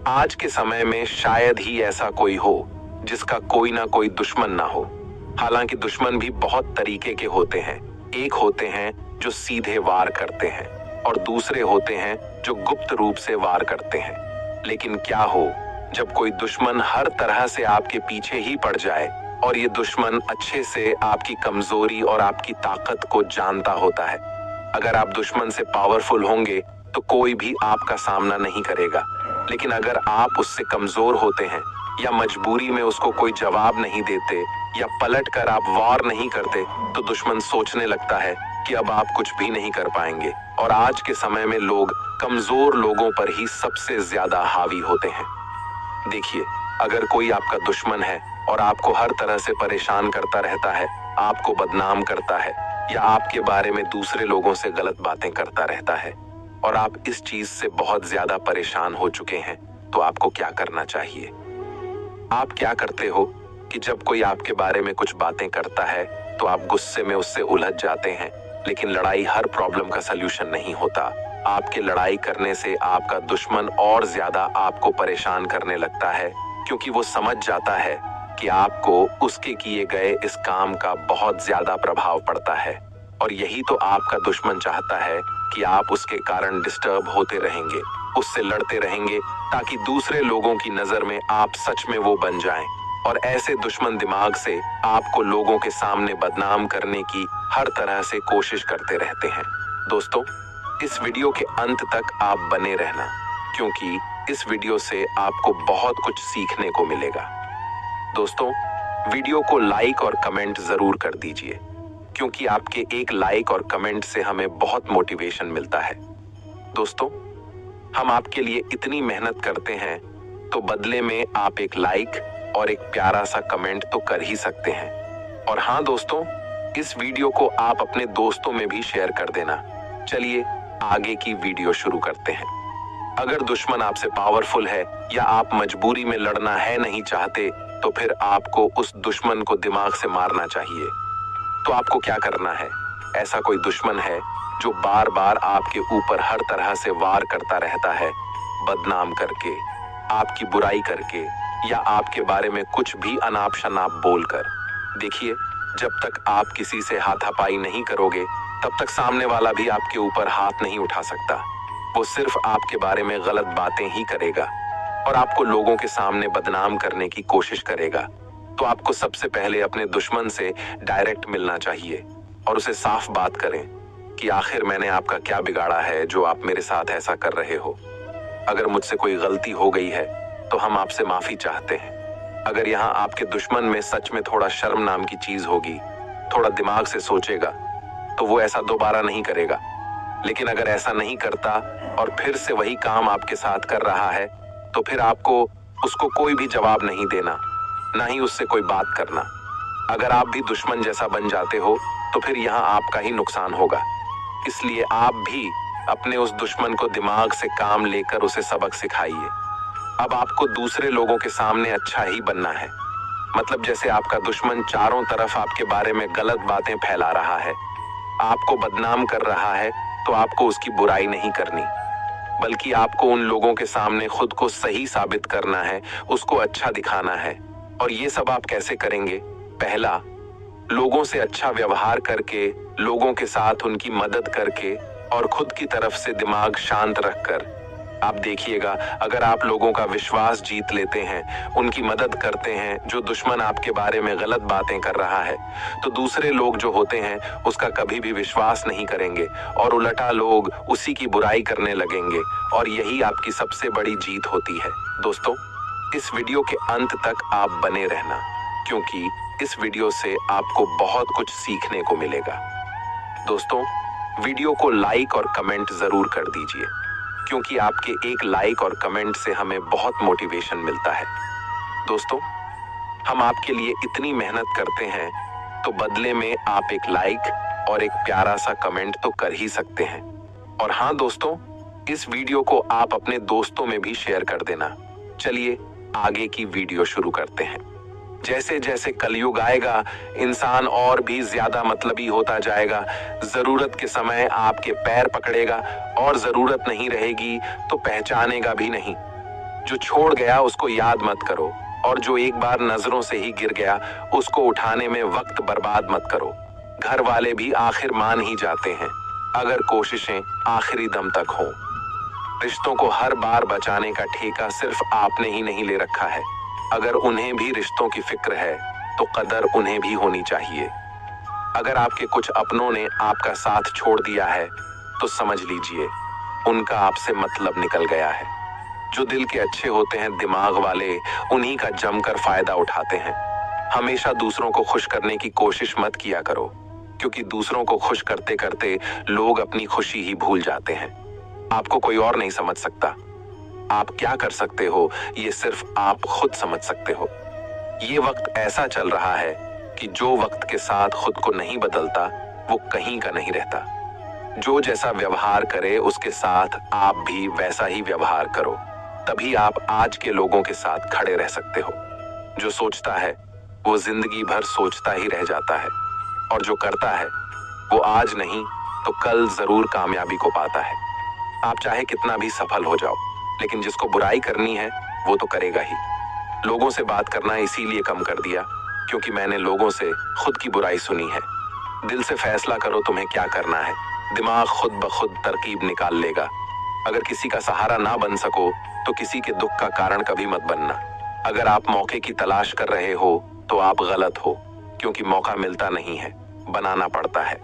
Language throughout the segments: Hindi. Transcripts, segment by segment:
आज के समय में शायद ही ऐसा कोई हो जिसका कोई ना कोई दुश्मन ना हो। हालांकि दुश्मन भी बहुत तरीके के होते हैं। एक होते हैं जो सीधे वार करते हैं और दूसरे होते हैं जो गुप्त रूप से वार करते हैं। लेकिन क्या हो जब कोई दुश्मन हर तरह से आपके पीछे ही पड़ जाए और ये दुश्मन अच्छे से आपकी कमजोरी और आपकी ताकत को जानता होता है। अगर आप दुश्मन से पावरफुल होंगे तो कोई भी आपका सामना नहीं करेगा, लेकिन अगर आप उससे कमजोर होते हैं या मजबूरी में उसको कोई जवाब नहीं देते या पलट कर आप वार नहीं करते तो दुश्मन सोचने लगता है कि अब आप कुछ भी नहीं कर पाएंगे। और आज के समय में लोग कमजोर लोगों पर ही सबसे ज्यादा हावी होते हैं। देखिए, अगर कोई आपका दुश्मन है और आपको हर तरह से परेशान करता रहता है, आपको बदनाम करता है या आपके बारे में दूसरे लोगों से गलत बातें करता रहता है और आप इस चीज से बहुत ज्यादा परेशान हो चुके हैं, तो आपको क्या करना चाहिए? आप क्या करते हो कि जब कोई आपके बारे में कुछ बातें करता है तो आप गुस्से में उससे उलझ जाते हैं, लेकिन लड़ाई हर प्रॉब्लम का सलूशन नहीं होता। आपके लड़ाई करने से आपका दुश्मन और ज्यादा आपको परेशान करने लगता है, क्योंकि वो समझ जाता है कि आपको उसके किए गए इस काम का बहुत ज्यादा प्रभाव पड़ता है। और यही तो आपका दुश्मन चाहता है कि आप उसके कारण डिस्टर्ब होते रहेंगे, उससे लड़ते रहेंगे, ताकि दूसरे लोगों की नजर में आप सच में वो बन जाएं। और ऐसे दुश्मन दिमाग से आपको लोगों के सामने बदनाम करने की हर तरह से कोशिश करते रहते हैं। दोस्तों, इस वीडियो के अंत तक आप बने रहना, क्योंकि इस वीडियो से आपको बहुत कुछ सीखने को मिलेगा। दोस्तों, वीडियो को लाइक और कमेंट जरूर कर दीजिए, क्योंकि आपके एक लाइक और कमेंट से हमें बहुत मोटिवेशन मिलता है। दोस्तों, हम आपके लिए इतनी मेहनत करते हैं, तो बदले में आप एक लाइक और एक प्यारा सा कमेंट तो कर ही सकते हैं। और हाँ दोस्तों, इस वीडियो को आप अपने दोस्तों में भी शेयर कर देना। चलिए आगे की वीडियो शुरू करते हैं। अगर दुश्मन आपसे पावरफुल है या आप मजबूरी में लड़ना है नहीं चाहते, तो फिर आपको उस दुश्मन को दिमाग से मारना चाहिए। तो आपको क्या करना है? ऐसा कोई दुश्मन है जो बार बार आपके ऊपर हर तरह से वार करता रहता है, बदनाम करके, आपकी बुराई करके या आपके बारे में कुछ भी अनाप शनाप बोलकर। देखिए, जब तक आप किसी से हाथापाई नहीं करोगे, तब तक सामने वाला भी आपके ऊपर हाथ नहीं उठा सकता। वो सिर्फ आपके बारे में गलत बातें ही करेगा और आपको लोगों के सामने बदनाम करने की कोशिश करेगा। तो आपको सबसे पहले अपने दुश्मन से डायरेक्ट मिलना चाहिए और उसे साफ बात करें कि आखिर मैंने आपका क्या बिगाड़ा है जो आप मेरे साथ ऐसा कर रहे हो। अगर मुझसे कोई गलती हो गई है तो हम आपसे माफी चाहते हैं। अगर यहाँ आपके दुश्मन में सच में थोड़ा शर्म नाम की चीज होगी, थोड़ा दिमाग से सोचेगा, तो वो ऐसा दोबारा नहीं करेगा। लेकिन अगर ऐसा नहीं करता और फिर से वही काम आपके साथ कर रहा है, तो फिर आपको उसको कोई भी जवाब नहीं देना, ना ही उससे कोई बात करना। अगर आप भी दुश्मन जैसा बन जाते हो तो फिर यहाँ आपका ही नुकसान होगा। इसलिए आप भी अपने उस दुश्मन को दिमाग से काम लेकर उसे सबक सिखाइए। अब आपको दूसरे लोगों के सामने अच्छा ही बनना है। मतलब जैसे आपका दुश्मन चारों तरफ आपके बारे में गलत बातें फैला रहा है, आपको बदनाम कर रहा है, तो आपको उसकी बुराई नहीं करनी, बल्कि आपको उन लोगों के सामने खुद को सही साबित करना है, उसको अच्छा दिखाना है। और ये सब आप कैसे करेंगे? पहला, लोगों से अच्छा व्यवहार करके, लोगों के साथ उनकी मदद करके और खुद की तरफ से दिमाग शांत रखकर। आप देखिएगा, अगर आप लोगों का विश्वास जीत लेते हैं, उनकी मदद करते हैं, जो दुश्मन आपके बारे में गलत बातें कर रहा है, तो दूसरे लोग जो होते हैं उसका कभी भी विश्वास नहीं करेंगे और उल्टा लोग उसी की बुराई करने लगेंगे। और यही आपकी सबसे बड़ी जीत होती है। दोस्तों, इस वीडियो के अंत तक आप बने रहना, क्योंकि इस वीडियो से आपको बहुत कुछ सीखने को मिलेगा। दोस्तों, वीडियो को लाइक और कमेंट जरूर कर दीजिए, क्योंकि आपके एक लाइक और कमेंट से हमें बहुत मोटिवेशन मिलता है। दोस्तों, हम आपके लिए इतनी मेहनत करते हैं, तो बदले में आप एक लाइक और एक प्यारा सा कमेंट तो कर ही सकते हैं। और हाँ दोस्तों, इस वीडियो को आप अपने दोस्तों में भी शेयर कर देना। चलिए आगे की वीडियो शुरू करते हैं। जैसे जैसे कलयुग आएगा, इंसान और भी ज्यादा मतलबी होता जाएगा। जरूरत के समय आपके पैर पकड़ेगा और जरूरत नहीं रहेगी तो पहचानेगा भी नहीं। जो छोड़ गया उसको याद मत करो, और जो एक बार नजरों से ही गिर गया उसको उठाने में वक्त बर्बाद मत करो। घर वाले भी आखिर मान ही जाते हैं अगर कोशिशें आखिरी दम तक हों। रिश्तों को हर बार बचाने का ठेका सिर्फ आपने ही नहीं ले रखा है। अगर उन्हें भी रिश्तों की फिक्र है तो कदर उन्हें भी होनी चाहिए। अगर आपके कुछ अपनों ने आपका साथ छोड़ दिया है तो समझ लीजिए उनका आपसे मतलब निकल गया है। जो दिल के अच्छे होते हैं, दिमाग वाले, उन्हीं का जमकर फायदा उठाते हैं। हमेशा दूसरों को खुश करने की कोशिश मत किया करो, क्योंकि दूसरों को खुश करते करते लोग अपनी खुशी ही भूल जाते हैं। आपको कोई और नहीं समझ सकता। आप क्या कर सकते हो ये सिर्फ आप खुद समझ सकते हो। ये वक्त ऐसा चल रहा है कि जो वक्त के साथ खुद को नहीं बदलता वो कहीं का नहीं रहता। जो जैसा व्यवहार करे उसके साथ आप भी वैसा ही व्यवहार करो, तभी आप आज के लोगों के साथ खड़े रह सकते हो। जो सोचता है वो जिंदगी भर सोचता ही रह जाता है, और जो करता है वो आज नहीं तो कल जरूर कामयाबी को पाता है। आप चाहे कितना भी सफल हो जाओ, लेकिन जिसको बुराई करनी है वो तो करेगा ही। लोगों से बात करना इसीलिए कम कर दिया क्योंकि मैंने लोगों से खुद की बुराई सुनी है। दिल से फैसला करो तुम्हें क्या करना है, दिमाग खुद ब खुद तरकीब निकाल लेगा। अगर किसी का सहारा ना बन सको तो किसी के दुख का कारण कभी मत बनना। अगर आप मौके की तलाश कर रहे हो तो आप गलत हो, क्योंकि मौका मिलता नहीं है, बनाना पड़ता है।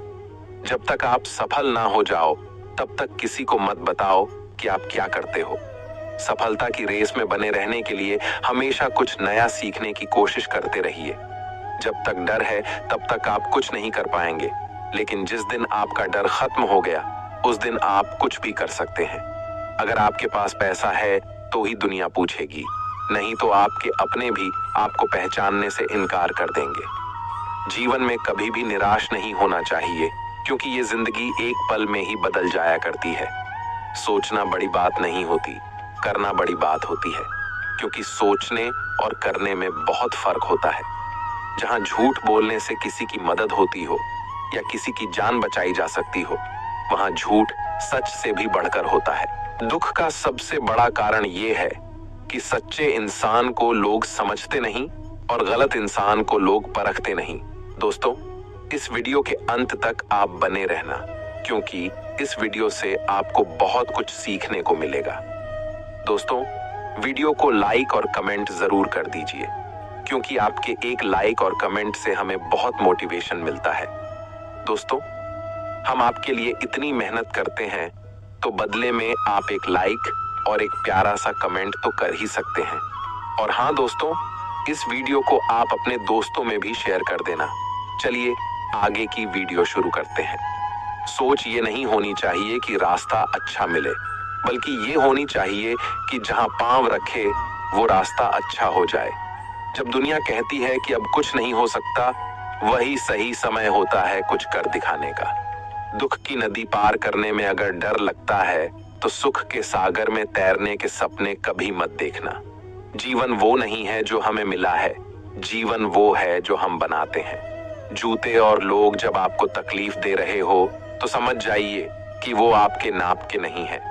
जब तक आप सफल ना हो जाओ तब तक किसी को मत बताओ कि आप क्या करते हो। सफलता की रेस में बने रहने के लिए हमेशा कुछ नया सीखने की कोशिश करते रहिए। जब तक डर है तब तक आप कुछ नहीं कर पाएंगे, लेकिन जिस दिन आपका डर खत्म हो गया उस दिन आप कुछ भी कर सकते हैं। अगर आपके पास पैसा है तो ही दुनिया पूछेगी, नहीं तो आपके अपने भी आपको पहचानने से इनकार कर देंगे। जीवन में कभी भी निराश नहीं होना चाहिए, क्योंकि ये जिंदगी एक पल में ही बदल जाया करती है। सोचना बड़ी बात नहीं होती, करना बड़ी बात होती है, क्योंकि सोचने और करने में बहुत फर्क होता है। जहां झूठ बोलने से किसी की मदद होती हो या किसी की जान बचाई जा सकती हो, वहां झूठ सच से भी बढ़कर होता है। दुख का सबसे बड़ा कारण ये है कि सच्चे इंसान को लोग समझते नहीं और गलत इंसान को लोग परखते नहीं। दोस्तों, इस वीडियो के अंत तक आप बने रहना, क्योंकि इस वीडियो से आपको बहुत कुछ सीखने को मिलेगा। दोस्तों, वीडियो को लाइक और कमेंट जरूर कर दीजिए, क्योंकि आपके एक लाइक और कमेंट से हमें बहुत मोटिवेशन मिलता है। दोस्तों, हम आपके लिए इतनी मेहनत करते हैं तो बदले में आप एक लाइक और एक प्यारा सा कमेंट तो कर ही सकते हैं। और हाँ दोस्तों, इस वीडियो को आप अपने दोस्तों में भी शेयर कर देना। चलिए आगे की वीडियो शुरू करते हैं। सोच ये नहीं होनी चाहिए कि रास्ता अच्छा मिले, बल्कि ये होनी चाहिए कि जहां पांव रखे वो रास्ता अच्छा हो जाए। जब दुनिया कहती है कि अब कुछ नहीं हो सकता, वही सही समय होता है कुछ कर दिखाने का। दुख की नदी पार करने में अगर डर लगता है तो सुख के सागर में तैरने के सपने कभी मत देखना। जीवन वो नहीं है जो हमें मिला है, जीवन वो है जो हम बनाते हैं। जूते और लोग जब आपको तकलीफ दे रहे हो तो समझ जाइए कि वो आपके नाप के नहीं है।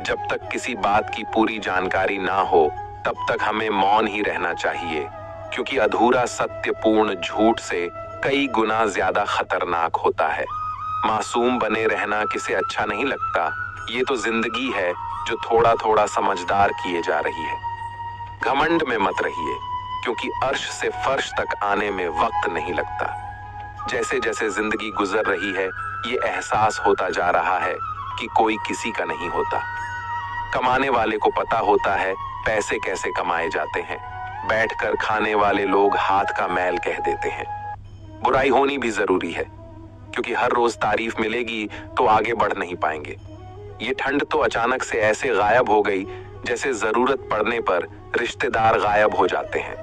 जब तक किसी बात की पूरी जानकारी ना हो तब तक हमें मौन ही रहना चाहिए, क्योंकि अधूरा सत्य पूर्ण झूठ से कई गुना ज्यादा खतरनाक होता है। मासूम बने रहना किसे अच्छा नहीं लगता। ये तो जिंदगी है जो थोड़ा थोड़ा समझदार किए जा रही है। घमंड में मत रहिए, क्योंकि अर्श से फर्श तक आने में वक्त नहीं लगता। जैसे जैसे जिंदगी गुजर रही है ये एहसास होता जा रहा है कि कोई किसी का नहीं होता। कमाने वाले को पता होता है पैसे कैसे कमाए जाते हैं, बैठकर खाने वाले लोग हाथ का मैल कह देते हैं। बुराई होनी भी जरूरी है, क्योंकि हर रोज तारीफ मिलेगी तो आगे बढ़ नहीं पाएंगे। ये ठंड तो अचानक से ऐसे गायब हो गई जैसे जरूरत पड़ने पर रिश्तेदार गायब हो जाते हैं।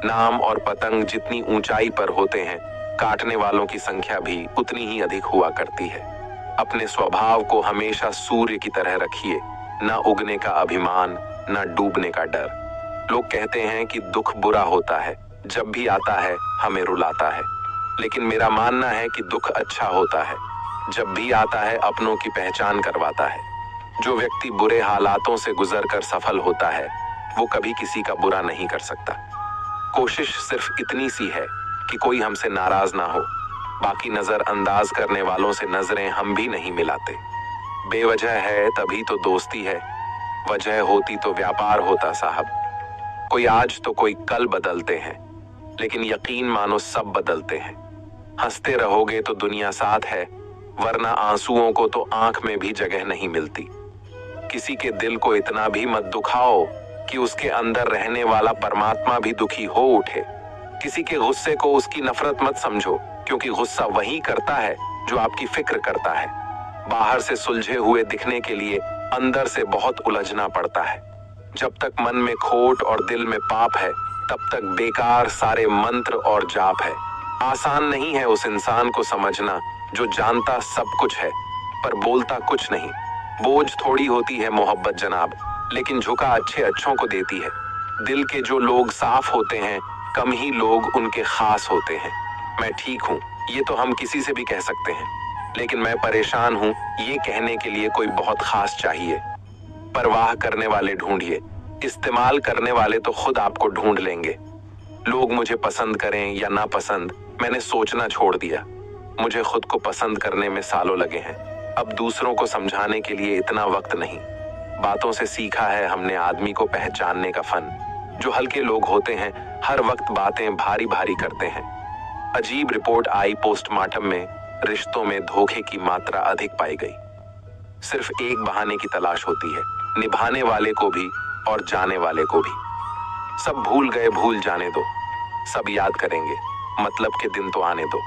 नाम और पतंग जितनी ऊंचाई पर होते हैं, काटने वालों की संख्या भी उतनी ही अधिक हुआ करती है। अपने स्वभाव को हमेशा सूर्य की तरह रखिए, ना उगने का अभिमान, ना डूबने का डर। लोग कहते हैं कि दुख बुरा होता है, जब भी आता है हमें रुलाता है, लेकिन मेरा मानना है कि दुख अच्छा होता है, जब भी आता है अपनों की पहचान करवाता है। जो व्यक्ति बुरे हालातों से गुजरकर सफल होता है वो कभी किसी का बुरा नहीं कर सकता। कोशिश सिर्फ इतनी सी है कि कोई हमसे नाराज ना हो। बाकी नजरअंदाज करने वालों से नजरें हम भी नहीं मिलाते। बेवजह है तभी तो दोस्ती है, वजह होती तो व्यापार होता साहब। कोई आज तो कोई कल बदलते हैं, लेकिन यकीन मानो सब बदलते हैं। हंसते रहोगे तो दुनिया साथ है, वरना आंसुओं को तो आंख में भी जगह नहीं मिलती। किसी के दिल को इतना भी मत दुखाओ कि उसके अंदर रहने वाला परमात्मा भी दुखी हो उठे। किसी के गुस्से को उसकी नफरत मत समझो, क्योंकि गुस्सा वही करता है जो आपकी फिक्र करता है। बाहर से सुलझे हुए दिखने के लिए अंदर से बहुत उलझना पड़ता है। जब तक मन में खोट और दिल में पाप है, तब तक बेकार सारे मंत्र और जाप है। आसान नहीं है उस इंसान को समझना जो जानता सब कुछ है पर बोलता कुछ नहीं। बोझ थोड़ी होती है मोहब्बत जनाब, लेकिन झुका अच्छे अच्छों को देती है। दिल के जो लोग साफ होते हैं, कम ही लोग उनके खास होते हैं। मैं ठीक हूँ ये तो हम किसी से भी कह सकते हैं, लेकिन मैं परेशान हूँ ये कहने के लिए कोई बहुत खास चाहिए। परवाह करने वाले ढूंढिए, इस्तेमाल करने वाले तो खुद आपको ढूंढ लेंगे। लोग मुझे पसंद करें या ना पसंद, मैंने सोचना छोड़ दिया। मुझे खुद को पसंद करने में सालों लगे हैं। अब दूसरों को समझाने के लिए इतना वक्त नहीं। बातों से सीखा है हमने आदमी को पहचानने का फन। जो हल्के लोग होते हैं हर वक्त बातें भारी भारी करते हैं। अजीब रिपोर्ट आई पोस्टमार्टम में, रिश्तों में धोखे की मात्रा अधिक पाई गई। सिर्फ एक बहाने की तलाश होती है, निभाने वाले को भी और जाने वाले को भी। सब भूल गए भूल जाने दो, सब याद करेंगे, मतलब के दिन तो आने दो।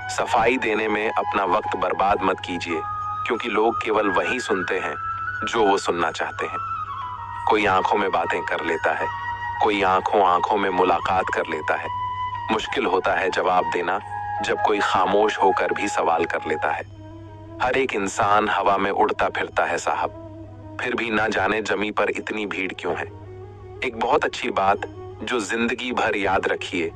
सफाई देने में अपना वक्त बर्बाद मत कीजिए, क्योंकि लोग केवल वही सुनते हैं जो वो सुनना चाहते हैं। कोई आंखों में बातें कर लेता है, कोई आंखों आंखों में मुलाकात कर लेता है। मुश्किल होता है जवाब देना जब कोई खामोश होकर भी सवाल कर लेता है। हर एक इंसान हवा में उड़ता फिरता है साहब, फिर भी ना जाने जमी पर इतनी भीड़ क्यों है। एक बहुत अच्छी बात जो जिंदगी भर याद रखिए,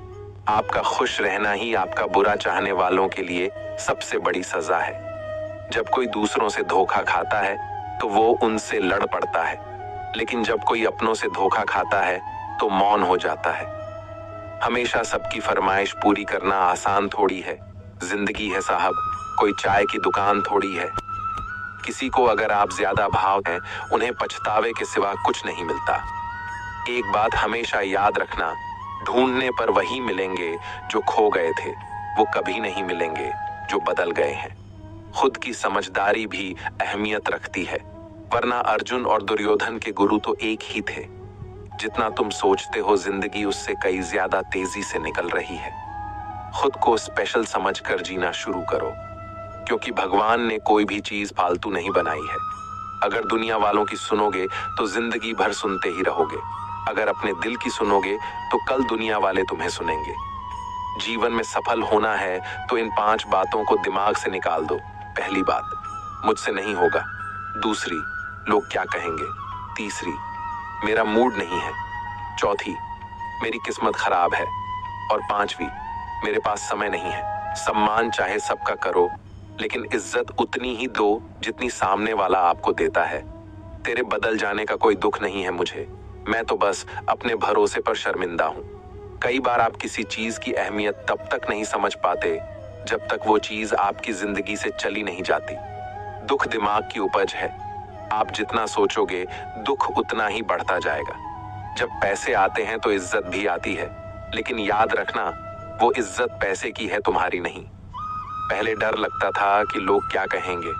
आपका खुश रहना ही आपका बुरा चाहने वालों के लिए सबसे बड़ी सजा है। जब कोई दूसरों से धोखा खाता है तो वो उनसे लड़ पड़ता है, लेकिन जब कोई अपनों से धोखा खाता है तो मौन हो जाता है। हमेशा सबकी फरमाइश पूरी करना आसान थोड़ी है। जिंदगी है साहब, कोई चाय की दुकान थोड़ी है। किसी को अगर आप ज्यादा भाव हैं, उन्हें पछतावे के सिवा कुछ नहीं मिलता। एक बात हमेशा याद रखना, ढूंढने पर वही मिलेंगे जो खो गए थे, वो कभी नहीं मिलेंगे जो बदल गए हैं। खुद की समझदारी भी अहमियत रखती है, वरना अर्जुन और दुर्योधन के गुरु तो एक ही थे। जितना तुम सोचते हो जिंदगी उससे कई ज्यादा तेजी से निकल रही है। खुद को स्पेशल समझकर जीना शुरू करो, क्योंकि भगवान ने कोई भी चीज फालतू नहीं बनाई है। अगर दुनिया वालों की सुनोगे तो जिंदगी भर सुनते ही रहोगे। अगर अपने दिल की सुनोगे तो कल दुनिया वाले तुम्हें सुनेंगे। जीवन में सफल होना है तो इन 5 बातों को दिमाग से निकाल दो। पहली बात, मुझसे नहीं होगा। दूसरी, लोग क्या कहेंगे। तीसरी, मेरा मूड नहीं है। चौथी, मेरी किस्मत खराब है। और 5वीं, मेरे पास समय नहीं है। सम्मान चाहे सबका करो, लेकिन इज्जत उतनी ही दो जितनी सामने वाला आपको देता है। तेरे बदल जाने का कोई दुख नहीं है मुझे, मैं तो बस अपने भरोसे पर शर्मिंदा हूँ। कई बार आप किसी चीज की अहमियत तब तक नहीं समझ पाते जब तक वो चीज आपकी जिंदगी से चली नहीं जाती। दुख दिमाग की उपज है, आप जितना सोचोगे दुख उतना ही बढ़ता जाएगा। जब पैसे आते हैं तो इज्जत भी आती है, लेकिन याद रखना वो इज्जत पैसे की है, तुम्हारी नहीं। पहले डर लगता था कि लोग क्या कहेंगे,